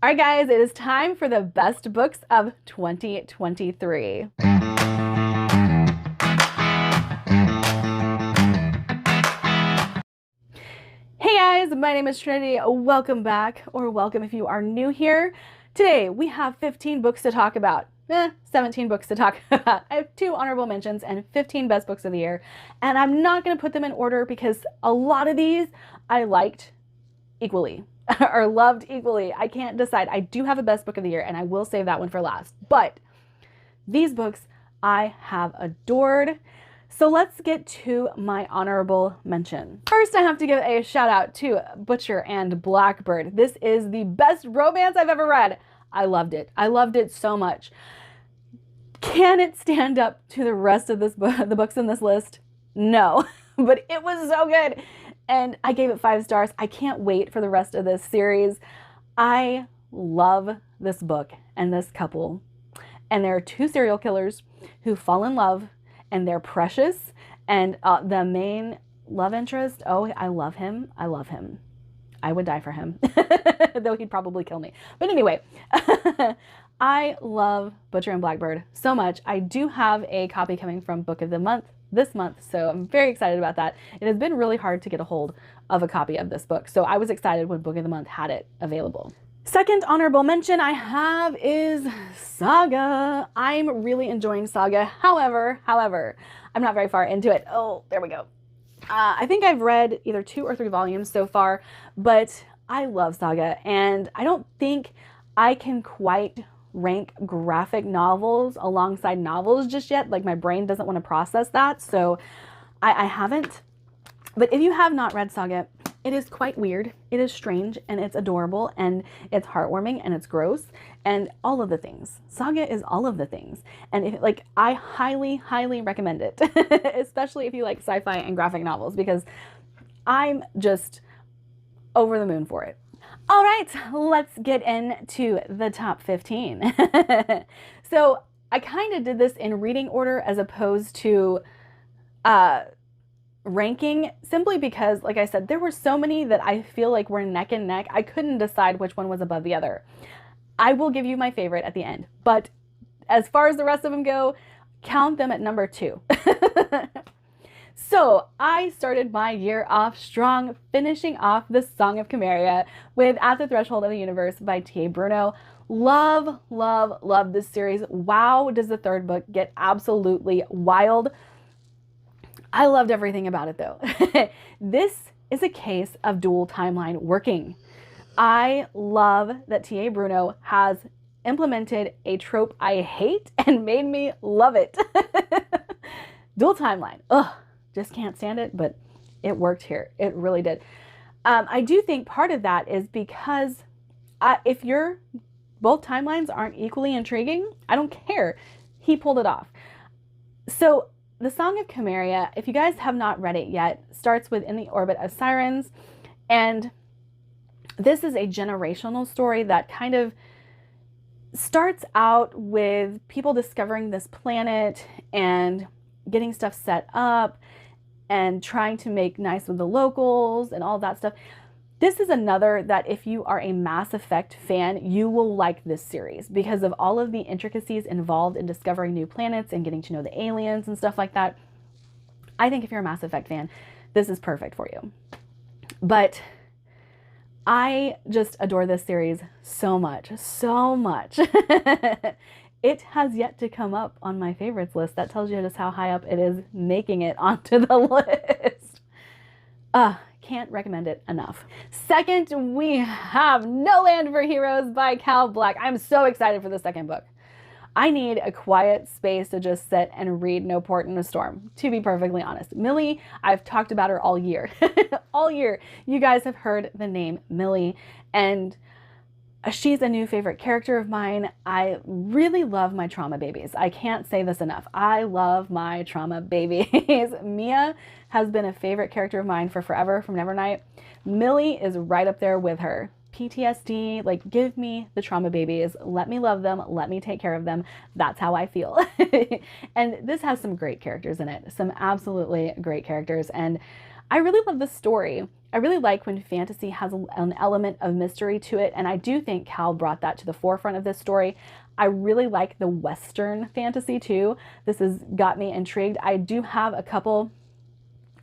All right, guys, it is time for the best books of 2023. Hey guys, my name is Trinity. Welcome back, or welcome if you are new here. Today we have 15 books to talk about. 17 books to talk about. I have 2 honorable mentions and 15 best books of the year. And I'm not going to put them in order because a lot of these I liked equally or loved equally. I can't decide. I do have a best book of the year and I will save that one for last. But these books I have adored. So let's get to my honorable mention. First, I have to give a shout out to Butcher and Blackbird. This is the best romance I've ever read. I loved it. I loved it so much. Can it stand up to the rest of the books in this list? No, but it was so good. And I gave it 5 stars. I can't wait for the rest of this series. I love this book and this couple. And there are 2 serial killers who fall in love and they're precious. And the main love interest, oh, I love him. I love him. I would die for him, though he'd probably kill me. But anyway, I love Butcher and Blackbird so much. I do have a copy coming from Book of the Month this month, so I'm very excited about that. It has been really hard to get a hold of a copy of this book, so I was excited when Book of the Month had it available. Second honorable mention I have is Saga. I'm really enjoying Saga. However, I'm not very far into it. Oh, there we go. I think I've read either 2 or 3 volumes so far, but I love Saga, and I don't think I can quite rank graphic novels alongside novels just yet. Like, my brain doesn't want to process that, so I haven't. But if you have not read Saga, it is quite weird, it is strange, and it's adorable, and it's heartwarming, and it's gross, and all of the things. Saga is all of the things. And if, like, I highly recommend it, especially if you like sci-fi and graphic novels, because I'm just over the moon for it. All right, let's get into the top 15. So I kind of did this in reading order as opposed to ranking, simply because, like I said, there were so many that I feel like were neck and neck. I couldn't decide which one was above the other. I will give you my favorite at the end, but as far as the rest of them go, count them at number 2. So I started my year off strong, finishing off the Song of Chimera with At the Threshold of the Universe by T.A. Bruno. Love this series. Wow, does the 3rd book get absolutely wild. I loved everything about it, though. This is a case of dual timeline working. I love that T.A. Bruno has implemented a trope I hate and made me love it. Dual timeline. Ugh. Just can't stand it, but it worked here. It really did. I do think part of that is because if both timelines aren't equally intriguing, I don't care. He pulled it off. So the Song of Chimera, if you guys have not read it yet, starts with In the Orbit of Sirens. And this is a generational story that kind of starts out with people discovering this planet and getting stuff set up and trying to make nice with the locals and all that stuff. This is another that if you are a Mass Effect fan, you will like this series because of all of the intricacies involved in discovering new planets and getting to know the aliens and stuff like that. I think if you're a Mass Effect fan, this is perfect for you. But I just adore this series so much. It has yet to come up on my favorites list. That tells you just how high up it is making it onto the list. Can't recommend it enough. Second, we have No Land for Heroes by Cal Black. I'm so excited for the 2nd book. I need a quiet space to just sit and read No Port in a Storm, to be perfectly honest. Millie, I've talked about her all year. All year, you guys have heard the name Millie, and she's a new favorite character of mine. I really love my trauma babies. I can't say this enough. I love my trauma babies. Mia has been a favorite character of mine for forever, from Nevernight. Millie is right up there with her. PTSD, like, give me the trauma babies. Let me love them. Let me take care of them. That's how I feel. And this has some great characters in it. Some absolutely great characters. And I really love this story. I really like when fantasy has an element of mystery to it, and I do think Cal brought that to the forefront of this story. I really like the Western fantasy too. This has got me intrigued. I do have a couple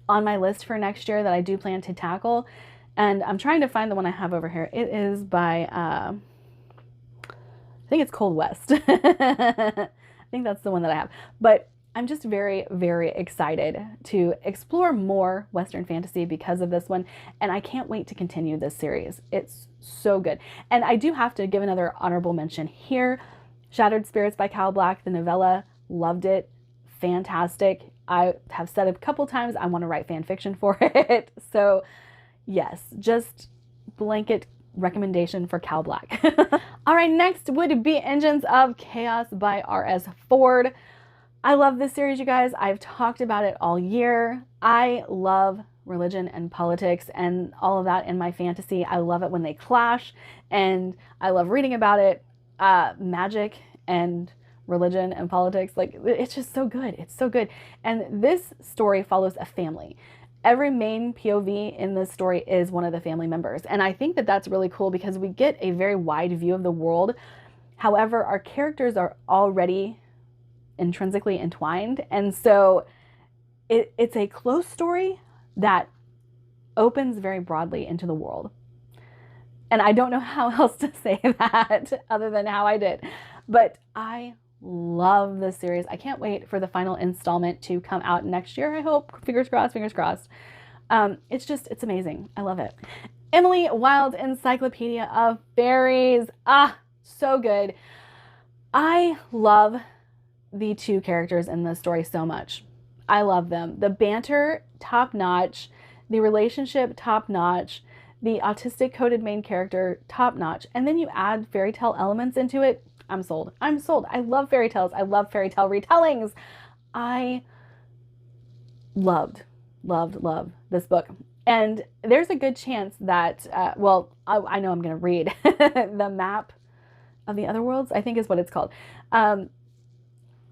on my list for next year that I do plan to tackle, and I'm trying to find the one I have over here. It is by, I think it's Cold West. I think that's the one that I have. But I'm just very, very excited to explore more Western fantasy because of this one, and I can't wait to continue this series. It's so good. And I do have to give another honorable mention here. Shattered Spirits by Cal Black, the novella, loved it. Fantastic. I have said a couple times I want to write fan fiction for it. So yes, just blanket recommendation for Cal Black. All right, next would be Engines of Chaos by R.S. Ford. I love this series, you guys. I've talked about it all year. I love religion and politics and all of that in my fantasy. I love it when they clash, and I love reading about it. Magic and religion and politics, like, it's just so good. It's so good. And this story follows a family. Every main POV in this story is one of the family members. And I think that that's really cool because we get a very wide view of the world. However, our characters are already intrinsically entwined. And so it's a close story that opens very broadly into the world. And I don't know how else to say that other than how I did. But I love this series. I can't wait for the final installment to come out next year, I hope. Fingers crossed, fingers crossed. It's amazing. I love it. Emily Wilde's Encyclopedia of Fairies. So good. I love the two characters in this story so much. I love them. The banter, top notch. The relationship, top notch. The autistic coded main character, top notch. And then you add fairy tale elements into it. I'm sold. I'm sold. I love fairy tales. I love fairy tale retellings. I loved this book. And there's a good chance that, I know I'm going to read The Map of the Other Worlds, I think is what it's called,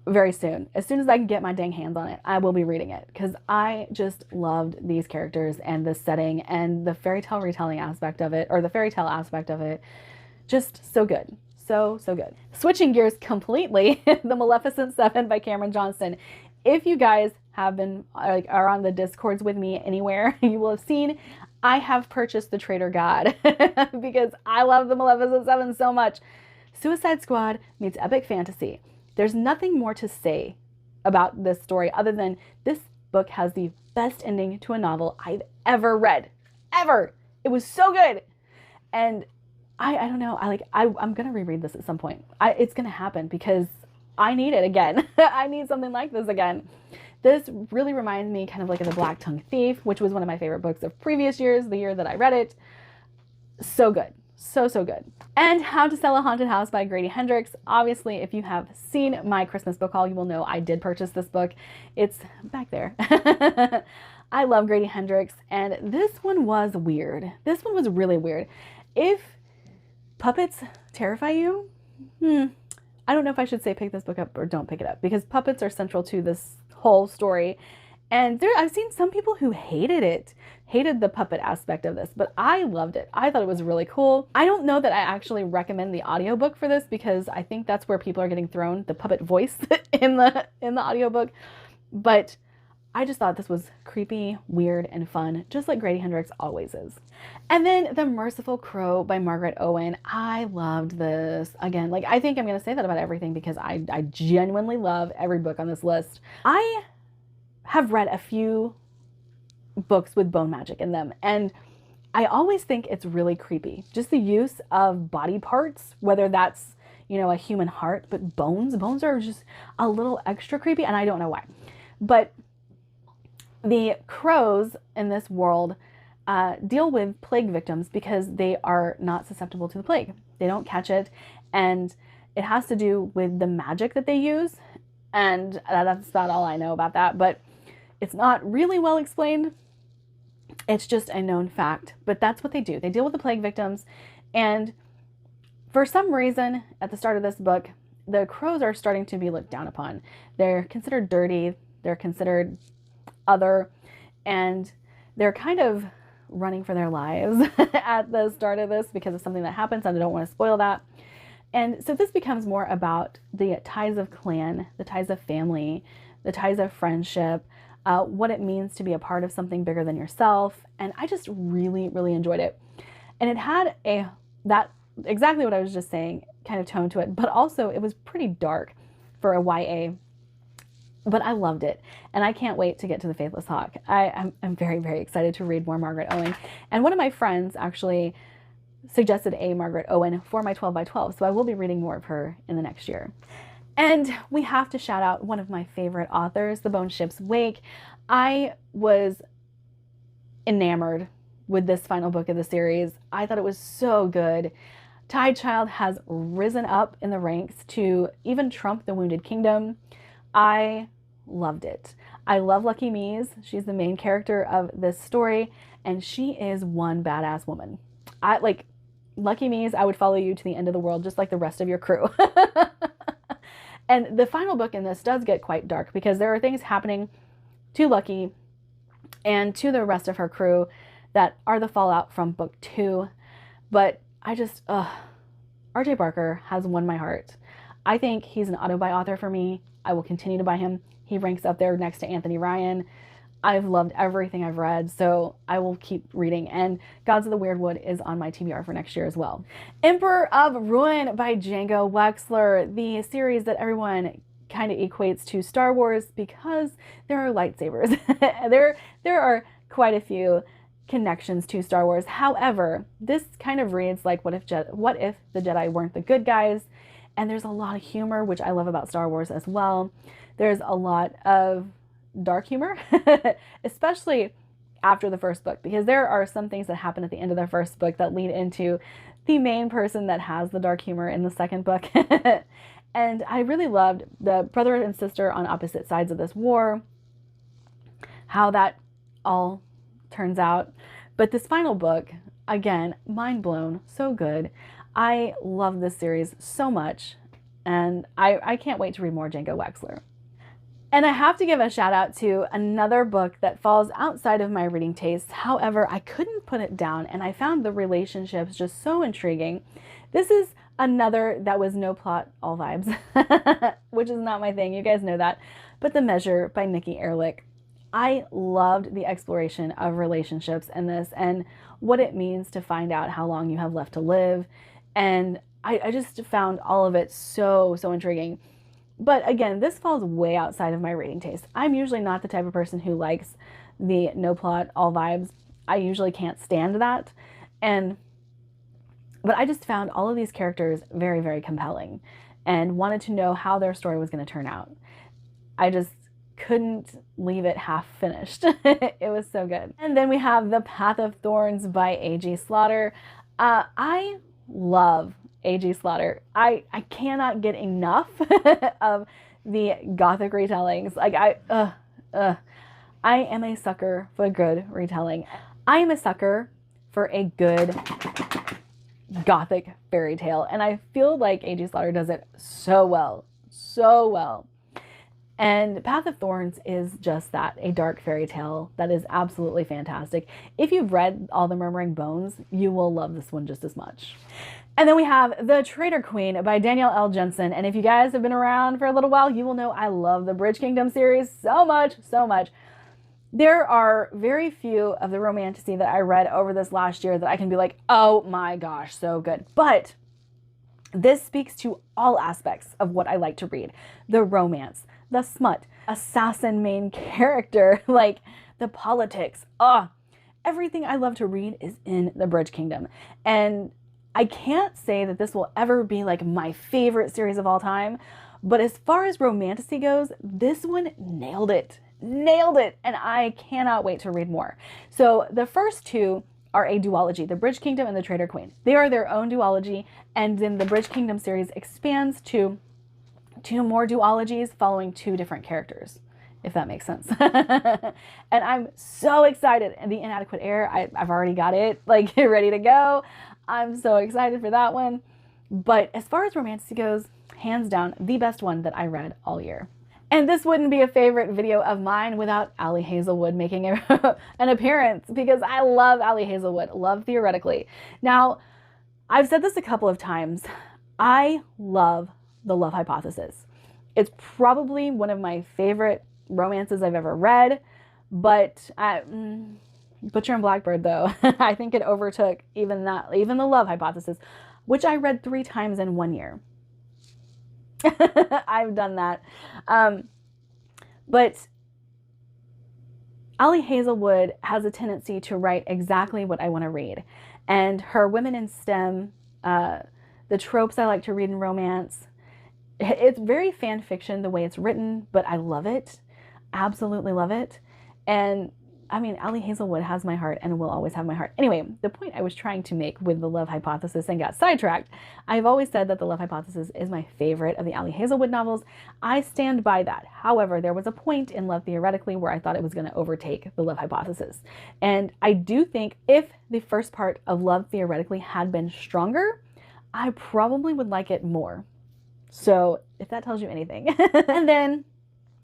very soon. As soon as I can get my dang hands on it, I will be reading it because I just loved these characters and the setting and the fairy tale retelling aspect of it, or the fairy tale aspect of it. Just so good. So good. Switching gears completely, The Maleficent 7 by Cameron Johnston. If you guys have been, are on the Discords with me anywhere, you will have seen I have purchased the Traitor God because I love The Maleficent 7 so much. Suicide Squad meets epic fantasy. There's nothing more to say about this story other than this book has the best ending to a novel I've ever read. Ever. It was so good. And I don't know. I'm going to reread this at some point. It's going to happen because I need it again. I need something like this again. This really reminds me kind of like of The Black Tongue Thief, which was one of my favorite books of previous years, the year that I read it. So good. So good. And How to Sell a Haunted House by Grady Hendrix. Obviously, if you have seen my Christmas book haul, you will know I did purchase this book. It's back there. I love Grady Hendrix, and this one was weird. This one was really weird. If puppets terrify you, I don't know if I should say pick this book up or don't pick it up, because puppets are central to this whole story. And I've seen some people who hated the puppet aspect of this, but I loved it. I thought it was really cool. I don't know that I actually recommend the audiobook for this because I think that's where people are getting thrown, the puppet voice in the audiobook. But I just thought this was creepy, weird, and fun, just like Grady Hendrix always is. And then The Merciful Crow by Margaret Owen. I loved this. Again, I think I'm going to say that about everything because I genuinely love every book on this list. I have read a few books with bone magic in them, and I always think it's really creepy. Just the use of body parts, whether that's, a human heart, but bones are just a little extra creepy, and I don't know why. But the crows in this world deal with plague victims because they are not susceptible to the plague. They don't catch it, and it has to do with the magic that they use, and that's about all I know about that, but it's not really well explained. It's just a known fact, but that's what they do. They deal with the plague victims, and for some reason, at the start of this book, the crows are starting to be looked down upon. They're considered dirty. They're considered other, and they're kind of running for their lives at the start of this because of something that happens, and I don't want to spoil that. And so this becomes more about the ties of clan, the ties of family, the ties of friendship, what it means to be a part of something bigger than yourself. And I just really, really enjoyed it. And it had that exactly what I was just saying kind of tone to it, but also it was pretty dark for a YA. But I loved it, and I can't wait to get to The Faithless Hawk. I'm very, very excited to read more Margaret Owen. And one of my friends actually suggested a Margaret Owen for my 12 by 12, so I will be reading more of her in the next year. And we have to shout out one of my favorite authors, The Bone Ship's Wake. I was enamored with this final book of the series. I thought it was so good. Tidechild has risen up in the ranks to even trump The Wounded Kingdom. I loved it. I love Lucky Mies. She's the main character of this story, and she is one badass woman. Lucky Mies, I would follow you to the end of the world, just like the rest of your crew. And the final book in this does get quite dark because there are things happening to Lucky and to the rest of her crew that are the fallout from book 2. But I just, R.J. Barker has won my heart. I think he's an auto-buy author for me. I will continue to buy him. He ranks up there next to Anthony Ryan. I've loved everything I've read, so I will keep reading. And Gods of the Weirdwood is on my TBR for next year as well. Emperor of Ruin by Django Wexler, the series that everyone kind of equates to Star Wars because there are lightsabers. there are quite a few connections to Star Wars. However, this kind of reads like what if the Jedi weren't the good guys? And there's a lot of humor, which I love about Star Wars as well. There's a lot of dark humor, especially after the first book, because there are some things that happen at the end of the first book that lead into the main person that has the dark humor in the second book. And I really loved the brother and sister on opposite sides of this war, how that all turns out. But this final book, again, mind blown, so good. I love this series so much, and I can't wait to read more Django Wexler. And I have to give a shout out to another book that falls outside of my reading tastes. However, I couldn't put it down, and I found the relationships just so intriguing. This is another that was no plot, all vibes, which is not my thing. You guys know that. But The Measure by Nikki Ehrlich. I loved the exploration of relationships in this and what it means to find out how long you have left to live. And I just found all of it so intriguing. But again, this falls way outside of my reading taste. I'm usually not the type of person who likes the no plot, all vibes. I usually can't stand that. But I just found all of these characters very, very compelling and wanted to know how their story was going to turn out. I just couldn't leave it half finished. It was so good. And then we have The Path of Thorns by A.G. Slaughter. I love A.G. Slaughter. I cannot get enough of the gothic retellings. Like I am a sucker for a good retelling. I am a sucker for a good gothic fairy tale, and I feel like A.G. Slaughter does it so well, so well. And Path of Thorns is just that, a dark fairy tale that is absolutely fantastic. If you've read All the Murmuring Bones, you will love this one just as much. And then we have The Traitor Queen by Danielle L. Jensen. And if you guys have been around for a little while, you will know I love the Bridge Kingdom series so much, so much. There are very few of the romantasy that I read over this last year that I can be like, oh my gosh, so good. But this speaks to all aspects of what I like to read. The romance, the smut, assassin main character, like the politics. Everything I love to read is in the Bridge Kingdom. And I can't say that this will ever be like my favorite series of all time, but as far as romantasy goes, this one nailed it. Nailed it. And I cannot wait to read more. So the first two are a duology, the Bridge Kingdom and the Traitor Queen. They are their own duology, and then the Bridge Kingdom series expands to two more duologies following two different characters, if that makes sense. And I'm so excited. And The Inadequate Heir, I've already got it like ready to go. I'm so excited for that one. But as far as romantasy goes, hands down, the best one that I read all year. And this wouldn't be a favorite video of mine without Ali Hazelwood making an appearance, because I love Ali Hazelwood, love theoretically. Now, I've said this a couple of times. I love The Love Hypothesis. It's probably one of my favorite romances I've ever read, but Butcher and Blackbird, though, I think it overtook even The Love Hypothesis, which I read 3 times in 1 year. I've done that. But Ali Hazelwood has a tendency to write exactly what I want to read. And her women in STEM, the tropes I like to read in romance, it's very fan fiction the way it's written, but I love it. Absolutely love it. And I mean, Ali Hazelwood has my heart and will always have my heart. Anyway, the point I was trying to make with The Love Hypothesis and got sidetracked, I've always said that The Love Hypothesis is my favorite of the Ali Hazelwood novels. I stand by that. However, there was a point in Love Theoretically where I thought it was going to overtake The Love Hypothesis. And I do think if the first part of Love Theoretically had been stronger, I probably would like it more. So if that tells you anything. And then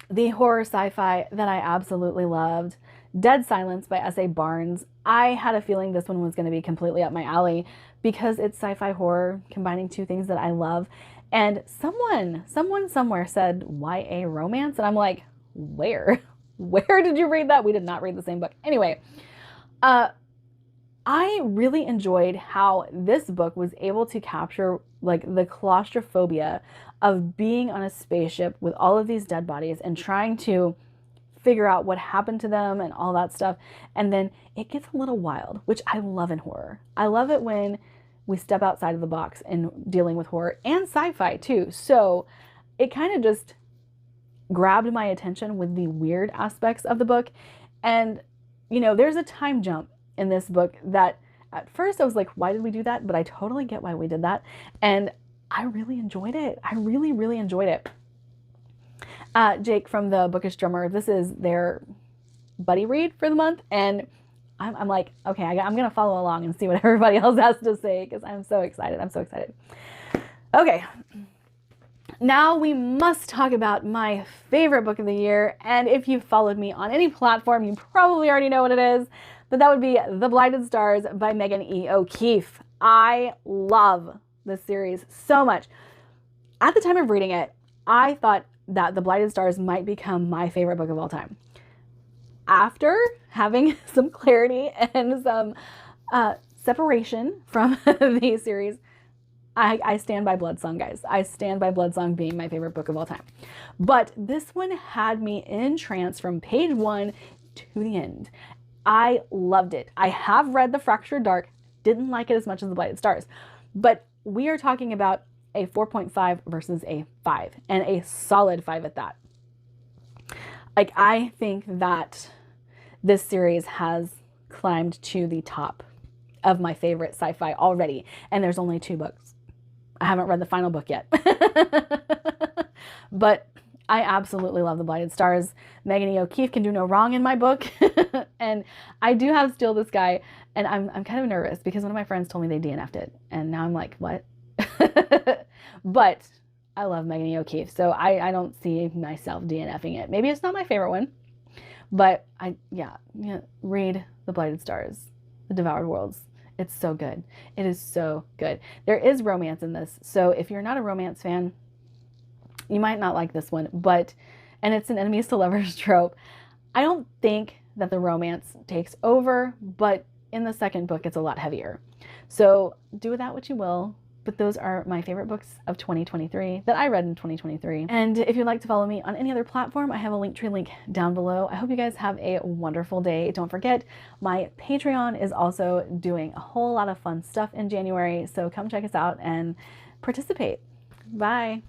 the horror sci-fi that I absolutely loved, Dead Silence by S.A. Barnes. I had a feeling this one was going to be completely up my alley because it's sci-fi horror combining 2 things that I love. And someone somewhere said YA romance, and I'm like, where? Where did you read that? We did not read the same book. Anyway, I really enjoyed how this book was able to capture like the claustrophobia of being on a spaceship with all of these dead bodies and trying to figure out what happened to them and all that stuff. And then it gets a little wild, which I love in horror. I love it when we step outside of the box in dealing with horror and sci-fi too. So it kind of just grabbed my attention with the weird aspects of the book. And, you know, there's a time jump in this book that at first I was like, why did we do that? But I totally get why we did that. And I really enjoyed it. I really, really enjoyed it. Jake from the Bookish Drummer, this is their buddy read for the month. And I'm like, okay, I'm going to follow along and see what everybody else has to say because I'm so excited. I'm so excited. Okay. Now we must talk about my favorite book of the year. And if you've followed me on any platform, you probably already know what it is. But that would be The Blighted Stars by Megan E. O'Keefe. I love this series so much. At the time of reading it, I thought that The Blighted Stars might become my favorite book of all time. After having some clarity and some separation from the series, I stand by Bloodsong, guys. I stand by Bloodsong being my favorite book of all time. But this one had me entranced from page 1 to the end. I loved it. I have read The Fractured Dark, didn't like it as much as The Blighted Stars, but we are talking about a 4.5 versus a 5, and a solid 5 at that. Like, I think that this series has climbed to the top of my favorite sci-fi already, and there's only 2 books. I haven't read the final book yet. But I absolutely love The Blighted Stars. Megan E. O'Keefe can do no wrong in my book. And I do have Steal the Sky, and I'm kind of nervous because one of my friends told me they DNF'd it, and now I'm like, what? But I love Megan E. O'Keefe, so I don't see myself DNFing it. Maybe it's not my favorite one, but read The Blighted Stars, The Devoured Worlds. It's so good. It is so good. There is romance in this, so if you're not a romance fan, you might not like this one, and it's an enemies to lovers trope. I don't think that the romance takes over, but in the second book, it's a lot heavier. So do with that what you will. But those are my favorite books of 2023 that I read in 2023. And if you'd like to follow me on any other platform, I have a Linktree link down below. I hope you guys have a wonderful day. Don't forget, my Patreon is also doing a whole lot of fun stuff in January. So come check us out and participate. Bye.